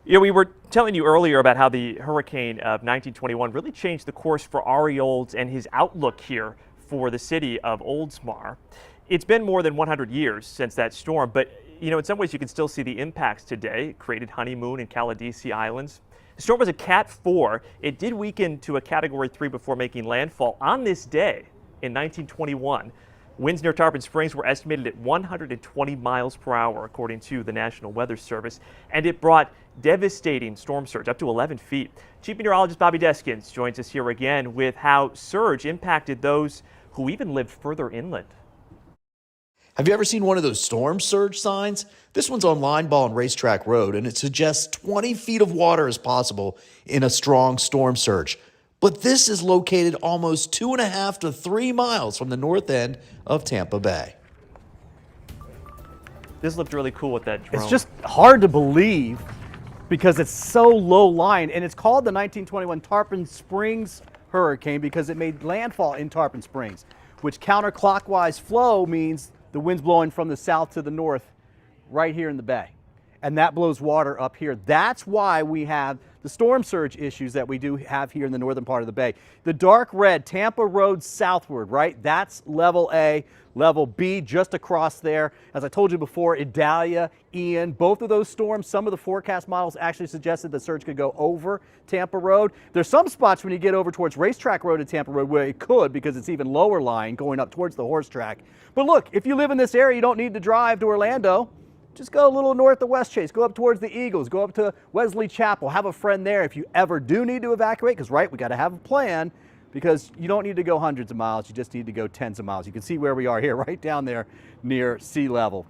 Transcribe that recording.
We were telling you earlier about how the hurricane of 1921 really changed the course for Ari Olds and his outlook here for the city of Oldsmar. It's been more than 100 years since that storm, but in some ways you can still see the impacts today. It created Honeymoon and Caladesi Islands. The storm was a Cat 4. It did weaken to a Category 3 before making landfall on this day in 1921. Winds near Tarpon Springs were estimated at 120 miles per hour, according to the National Weather Service, and it brought devastating storm surge up to 11 feet. Chief Meteorologist Bobby Deskins joins us here again with how surge impacted those who even lived further inland. Have you ever seen one of those storm surge signs? This one's on Line Ball and Racetrack Road, and it suggests 20 feet of water is possible in a strong storm surge. But this is located almost 2.5 to 3 miles from the north end of Tampa Bay. This looked really cool with that drone. It's just hard to believe because it's so low lying, and it's called the 1921 Tarpon Springs hurricane because it made landfall in Tarpon Springs, which counterclockwise flow means the wind's blowing from the south to the north right here in the bay. And that blows water up here. That's why we have the storm surge issues that we do have here in the northern part of the bay. The dark red, Tampa Road southward, right? That's level A. Level B just across there. As I told you before, Idalia, Ian, both of those storms, some of the forecast models actually suggested the surge could go over Tampa Road. There's some spots when you get over towards Racetrack Road and Tampa Road where it could because it's even lower lying going up towards the horse track. But look, if you live in this area, you don't need to drive to Orlando. Just go a little north of West Chase, go up towards the Eagles, go up to Wesley Chapel, have a friend there if you ever do need to evacuate, because we got to have a plan, because you don't need to go hundreds of miles, you just need to go tens of miles. You can see where we are here, right down there near sea level.